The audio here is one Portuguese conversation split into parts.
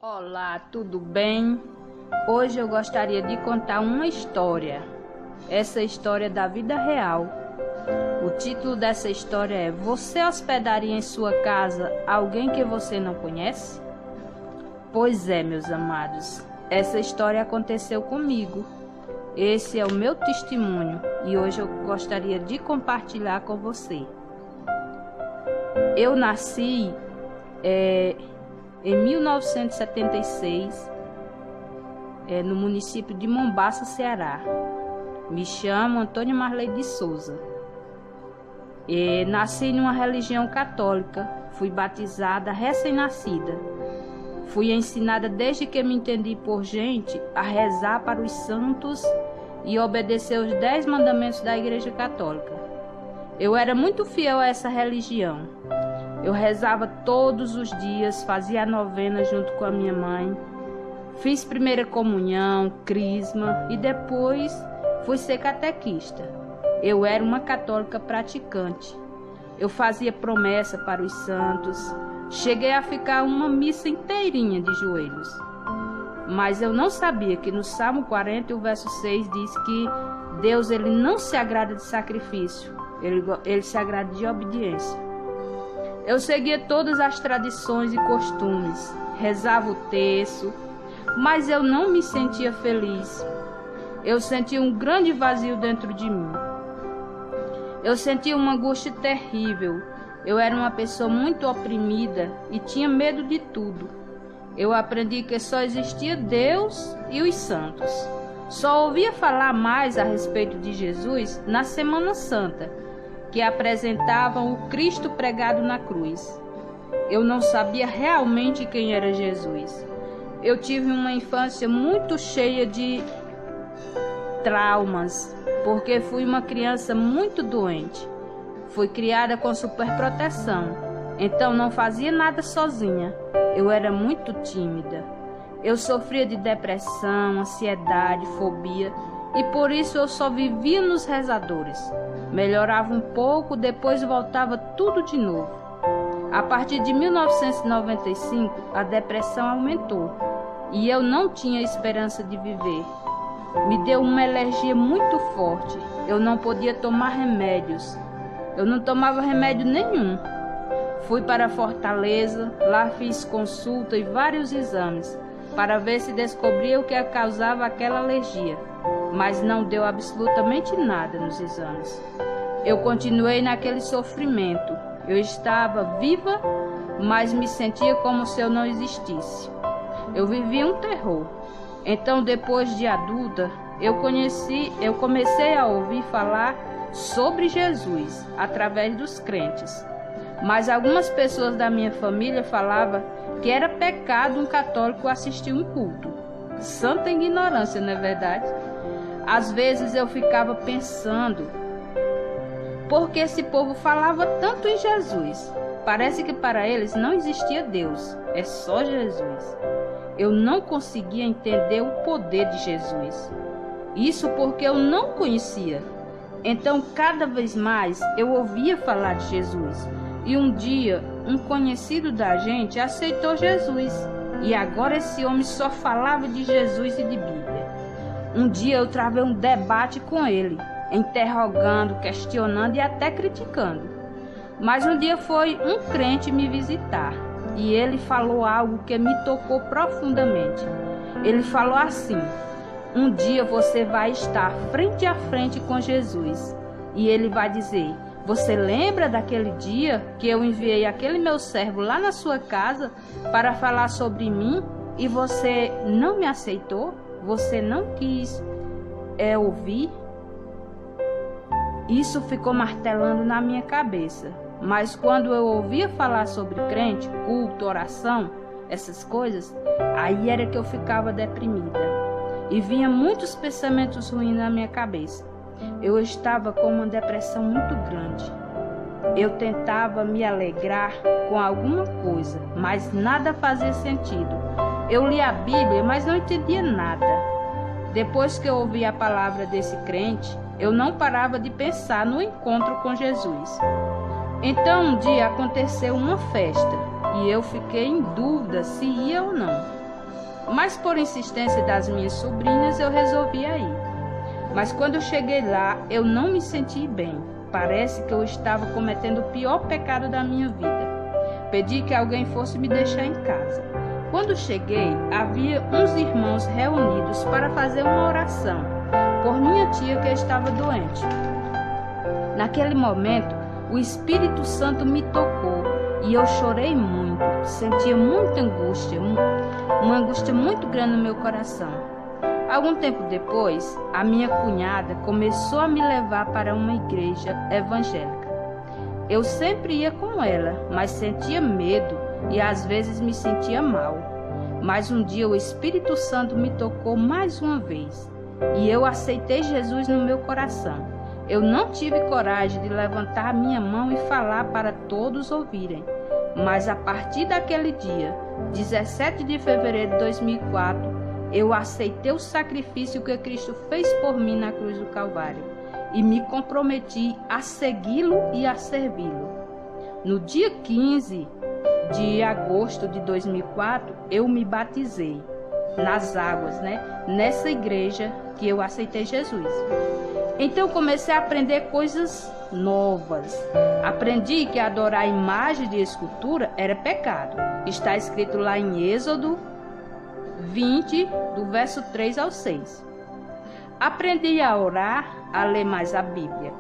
Olá, tudo bem? Hoje eu gostaria de contar uma história. Essa história é da vida real. O título dessa história é: Você hospedaria em sua casa alguém que você não conhece? Pois é, meus amados, essa história aconteceu comigo. Esse é o meu testemunho e hoje eu gostaria de compartilhar com você. Eu nasci em 1976, no município de Mombaça, Ceará. Me chamo Antônia Marley de Souza. Nasci numa religião católica, fui batizada recém-nascida. Fui ensinada desde que me entendi por gente a rezar para os santos e obedecer os 10 mandamentos da Igreja Católica. Eu era muito fiel a essa religião. Eu rezava todos os dias, fazia a novena junto com a minha mãe. Fiz primeira comunhão, crisma e depois fui ser catequista. Eu era uma católica praticante. Eu fazia promessa para os santos. Cheguei a ficar uma missa inteirinha de joelhos. Mas eu não sabia que no Salmo 40, o verso 6 diz que Deus ele não se agrada de sacrifício, ele se agrada de obediência. Eu seguia todas as tradições e costumes, rezava o terço, mas eu não me sentia feliz. Eu sentia um grande vazio dentro de mim. Eu sentia uma angústia terrível. Eu era uma pessoa muito oprimida e tinha medo de tudo. Eu aprendi que só existia Deus e os santos. Só ouvia falar mais a respeito de Jesus na Semana Santa, que apresentavam o Cristo pregado na cruz. Eu não sabia realmente quem era Jesus. Eu tive uma infância muito cheia de traumas, porque fui uma criança muito doente. Fui criada com superproteção, então não fazia nada sozinha. Eu era muito tímida. Eu sofria de depressão, ansiedade, fobia, e por isso eu só vivia nos rezadores. Melhorava um pouco, depois voltava tudo de novo. A partir de 1995, a depressão aumentou e eu não tinha esperança de viver. Me deu uma alergia muito forte. Eu não podia tomar remédios. Eu não tomava remédio nenhum. Fui para Fortaleza, lá fiz consulta e vários exames para ver se descobria o que causava aquela alergia, mas não deu absolutamente nada nos exames. Eu continuei naquele sofrimento. Eu estava viva, mas me sentia como se eu não existisse. Eu vivia um terror. Então, depois de adulta, eu comecei a ouvir falar sobre Jesus através dos crentes. Mas algumas pessoas da minha família falavam que era pecado um católico assistir um culto. Santa ignorância, não é verdade? Às vezes eu ficava pensando, por que esse povo falava tanto em Jesus? Parece que para eles não existia Deus, é só Jesus. Eu não conseguia entender o poder de Jesus. Isso porque eu não conhecia. Então, cada vez mais eu ouvia falar de Jesus. E um dia, um conhecido da gente aceitou Jesus. E agora esse homem só falava de Jesus e de Bíblia. Um dia eu travei um debate com ele, interrogando, questionando e até criticando. Mas um dia foi um crente me visitar. E ele falou algo que me tocou profundamente. Ele falou assim: um dia você vai estar frente a frente com Jesus. E ele vai dizer: você lembra daquele dia que eu enviei aquele meu servo lá na sua casa para falar sobre mim e você não me aceitou? Você não quis ouvir? Isso ficou martelando na minha cabeça. Mas quando eu ouvia falar sobre crente, culto, oração, essas coisas, aí era que eu ficava deprimida. E vinha muitos pensamentos ruins na minha cabeça. Eu estava com uma depressão muito grande. Eu tentava me alegrar com alguma coisa, mas nada fazia sentido. Eu lia a Bíblia, mas não entendia nada. Depois que eu ouvi a palavra desse crente, eu não parava de pensar no encontro com Jesus. Então um dia aconteceu uma festa e eu fiquei em dúvida se ia ou não. mas por insistência das minhas sobrinhas eu resolvi ir. Mas quando eu cheguei lá, eu não me senti bem. Parece que eu estava cometendo o pior pecado da minha vida. Pedi que alguém fosse me deixar em casa. Quando cheguei, havia uns irmãos reunidos para fazer uma oração por minha tia que estava doente. Naquele momento, o Espírito Santo me tocou e eu chorei muito. Sentia muita angústia, uma angústia muito grande no meu coração. Algum tempo depois, a minha cunhada começou a me levar para uma igreja evangélica. Eu sempre ia com ela, mas sentia medo e às vezes me sentia mal. Mas um dia o Espírito Santo me tocou mais uma vez e eu aceitei Jesus no meu coração. Eu não tive coragem de levantar minha mão e falar para todos ouvirem, mas a partir daquele dia, 17 de fevereiro de 2004, eu aceitei o sacrifício que Cristo fez por mim na cruz do Calvário e me comprometi a segui-lo e a servi-lo. No dia 15 de agosto de 2004, eu me batizei nas águas, nessa igreja que eu aceitei Jesus. Então comecei a aprender coisas novas. Aprendi que adorar imagem de escultura era pecado. Está escrito lá em Êxodo 20, do verso 3 ao 6. Aprendi a orar, a ler mais a Bíblia.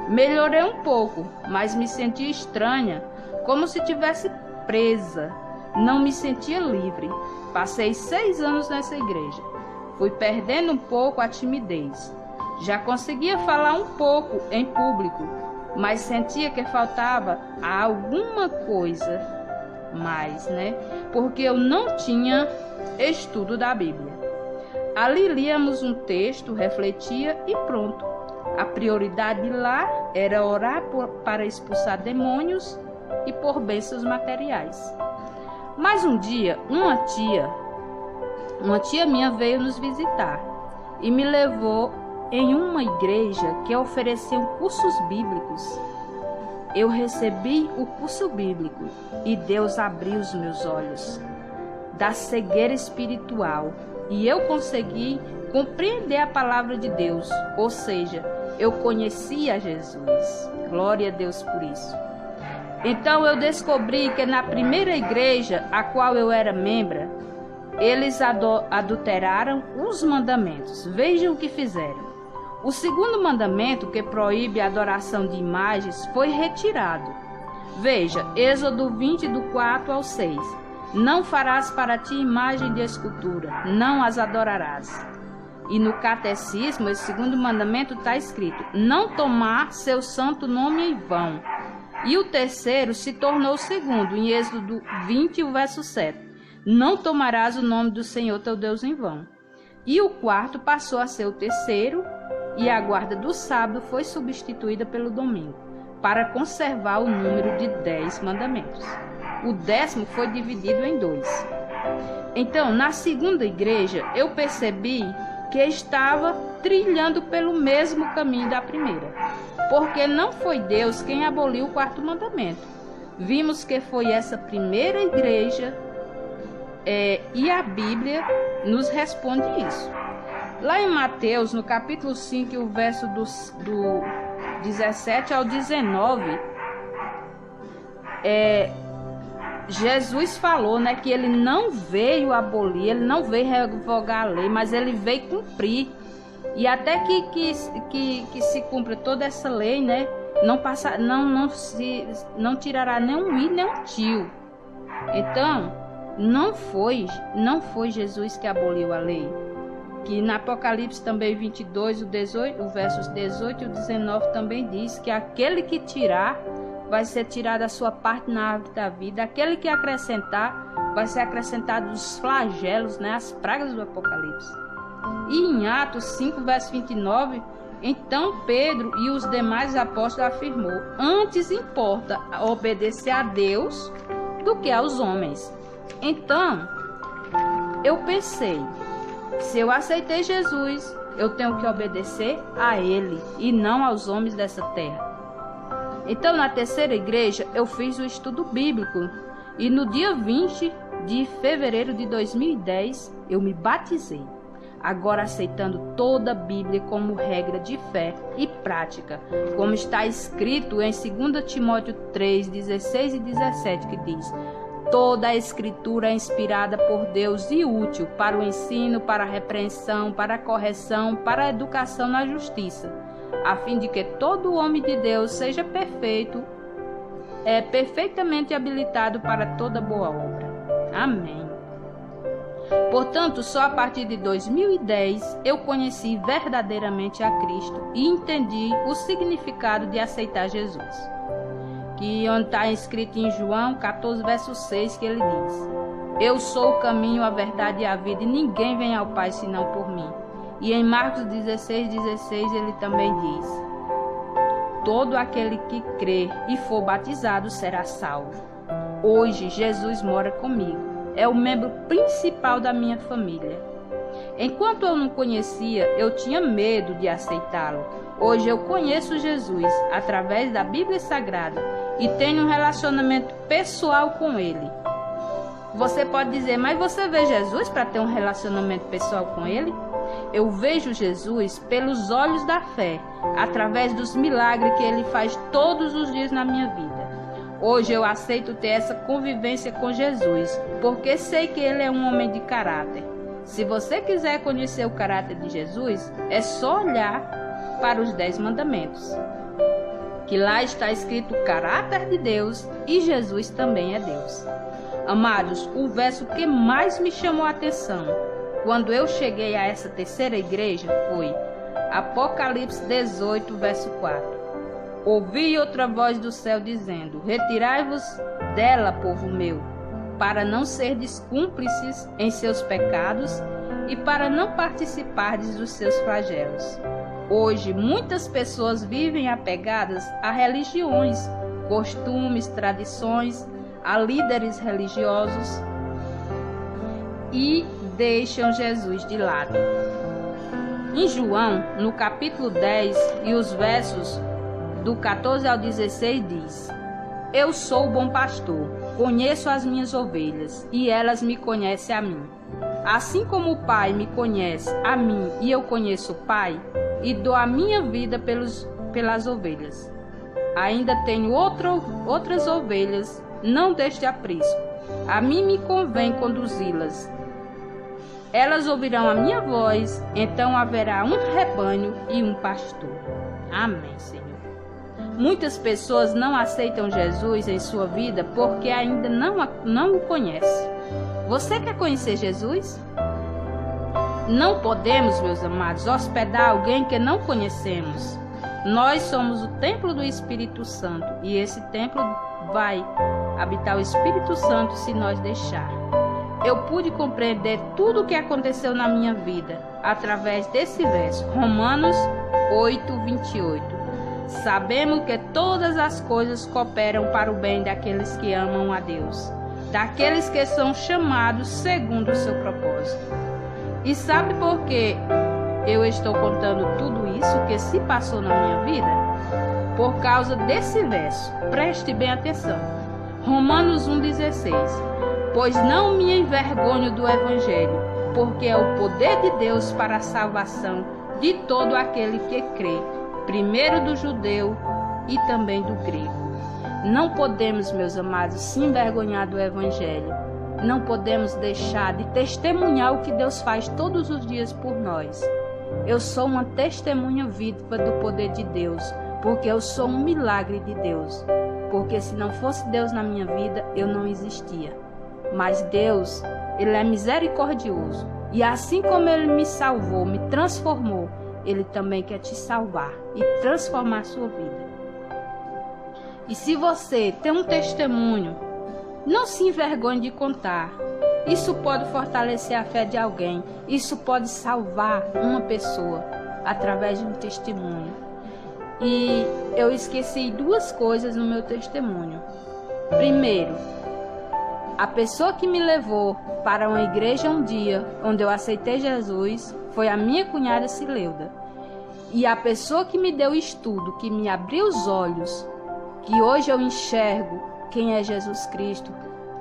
Melhorei um pouco, mas me sentia estranha, como se tivesse presa. Não me sentia livre. Passei 6 anos nessa igreja. Fui perdendo um pouco a timidez. Já conseguia falar um pouco em público, mas sentia que faltava alguma coisa mais, Porque eu não tinha estudo da Bíblia. Ali líamos um texto, refletia e pronto. A prioridade lá era orar para expulsar demônios e por bênçãos materiais. Mas um dia, uma tia minha veio nos visitar e me levou em uma igreja que oferecia cursos bíblicos. Eu recebi o curso bíblico e Deus abriu os meus olhos da cegueira espiritual e eu consegui compreender a palavra de Deus, ou seja, eu conhecia Jesus. Glória a Deus por isso. Então eu descobri que na primeira igreja a qual eu era membro, eles adulteraram os mandamentos. Vejam o que fizeram. O segundo mandamento, que proíbe a adoração de imagens, foi retirado. Veja, Êxodo 20, do 4 ao 6. Não farás para ti imagem de escultura, não as adorarás. E no catecismo, esse segundo mandamento está escrito: não tomar seu santo nome em vão. E o terceiro se tornou o segundo, em Êxodo 20, o verso 7. Não tomarás o nome do Senhor teu Deus em vão. E o quarto passou a ser o terceiro, e a guarda do sábado foi substituída pelo domingo, para conservar o número de 10 mandamentos. O 10º foi dividido em 2. Então, na segunda igreja, eu percebi que estava trilhando pelo mesmo caminho da primeira, porque não foi Deus quem aboliu o 4º mandamento. Vimos que foi essa primeira igreja e a Bíblia nos responde isso. Lá em Mateus, no capítulo 5, o verso do 17 ao 19, Jesus falou, que ele não veio abolir, ele não veio revogar a lei, mas ele veio cumprir. E até que se cumpra toda essa lei, não tirará nem um i nem um tio. Então, não foi Jesus que aboliu a lei. Que na Apocalipse também 22, o versos 18 e 19 também diz que aquele que tirar vai ser tirado a sua parte na árvore da vida. Aquele que acrescentar vai ser acrescentado os flagelos, as pragas do Apocalipse. E em Atos 5, verso 29, então Pedro e os demais apóstolos afirmou: antes importa obedecer a Deus do que aos homens. Então, eu pensei, se eu aceitei Jesus, eu tenho que obedecer a Ele e não aos homens dessa terra. Então, na terceira igreja, eu fiz o estudo bíblico. E no dia 20 de fevereiro de 2010, eu me batizei, agora aceitando toda a Bíblia como regra de fé e prática, como está escrito em 2 Timóteo 3, 16 e 17, que diz: toda a Escritura é inspirada por Deus e útil para o ensino, para a repreensão, para a correção, para a educação na justiça, a fim de que todo homem de Deus seja perfeito, perfeitamente habilitado para toda boa obra. Amém. Portanto, só a partir de 2010 eu conheci verdadeiramente a Cristo e entendi o significado de aceitar Jesus. Que onde está escrito em João 14, verso 6, que ele diz: eu sou o caminho, a verdade e a vida, e ninguém vem ao Pai senão por mim. E em Marcos 16, 16 ele também diz: todo aquele que crer e for batizado será salvo. Hoje Jesus mora comigo, é o membro principal da minha família. Enquanto eu não conhecia, eu tinha medo de aceitá-lo. Hoje eu conheço Jesus através da Bíblia Sagrada e tenho um relacionamento pessoal com ele. Você pode dizer, mas você vê Jesus para ter um relacionamento pessoal com ele? Eu vejo Jesus pelos olhos da fé, através dos milagres que ele faz todos os dias na minha vida. Hoje eu aceito ter essa convivência com Jesus, porque sei que ele é um homem de caráter. Se você quiser conhecer o caráter de Jesus, é só olhar para os 10 mandamentos, que lá está escrito o caráter de Deus e Jesus também é Deus. Amados, o verso que mais me chamou a atenção quando eu cheguei a essa terceira igreja foi Apocalipse 18, verso 4. Ouvi outra voz do céu dizendo: retirai-vos dela, povo meu, para não serdes cúmplices em seus pecados e para não participardes dos seus flagelos. Hoje, muitas pessoas vivem apegadas a religiões, costumes, tradições, a líderes religiosos e deixam Jesus de lado. Em João, no capítulo 10 e os versos do 14 ao 16 diz: eu sou o bom pastor, conheço as minhas ovelhas e elas me conhecem a mim. Assim como o Pai me conhece a mim e eu conheço o Pai, e dou a minha vida pelas ovelhas. Ainda tenho outras ovelhas, não deste aprisco. A mim me convém conduzi-las. Elas ouvirão a minha voz, então haverá um rebanho e um pastor. Amém, Senhor. Muitas pessoas não aceitam Jesus em sua vida porque ainda não o conhecem. Você quer conhecer Jesus? Não podemos, meus amados, hospedar alguém que não conhecemos. Nós somos o templo do Espírito Santo e esse templo vai habitar o Espírito Santo se nós deixar. Eu pude compreender tudo o que aconteceu na minha vida através desse verso, Romanos 8, 28. Sabemos que todas as coisas cooperam para o bem daqueles que amam a Deus, daqueles que são chamados segundo o seu propósito. E sabe por que eu estou contando tudo isso que se passou na minha vida? Por causa desse verso. Preste bem atenção. Romanos 1,16. Pois não me envergonho do Evangelho, porque é o poder de Deus para a salvação de todo aquele que crê, primeiro do judeu e também do grego. Não podemos, meus amados, se envergonhar do Evangelho. Não podemos deixar de testemunhar o que Deus faz todos os dias por nós. Eu sou uma testemunha viva do poder de Deus, porque eu sou um milagre de Deus. Porque se não fosse Deus na minha vida, eu não existia. Mas Deus, Ele é misericordioso. E assim como Ele me salvou, me transformou, Ele também quer te salvar e transformar a sua vida. E se você tem um testemunho, não se envergonhe de contar. Isso pode fortalecer a fé de alguém. Isso pode salvar uma pessoa através de um testemunho. E eu esqueci 2 coisas no meu testemunho. Primeiro, a pessoa que me levou para uma igreja um dia, onde eu aceitei Jesus, foi a minha cunhada Cileuda. E a pessoa que me deu estudo, que me abriu os olhos, que hoje eu enxergo quem é Jesus Cristo,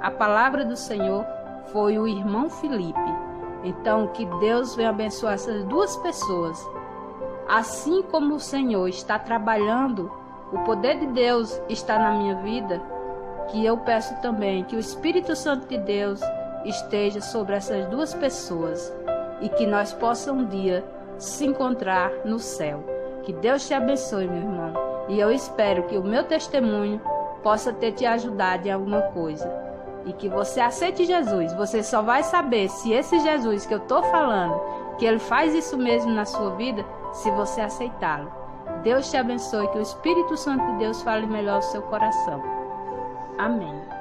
a palavra do Senhor, foi o irmão Felipe. Então, que Deus venha abençoar essas duas pessoas. Assim como o Senhor está trabalhando, o poder de Deus está na minha vida, que eu peço também que o Espírito Santo de Deus esteja sobre essas duas pessoas e que nós possamos um dia se encontrar no céu. Que Deus te abençoe, meu irmão, e eu espero que o meu testemunho possa ter te ajudado em alguma coisa e que você aceite Jesus. Você só vai saber se esse Jesus que eu estou falando, que ele faz isso mesmo na sua vida, se você aceitá-lo. Deus te abençoe, que o Espírito Santo de Deus fale melhor ao seu coração. Amém.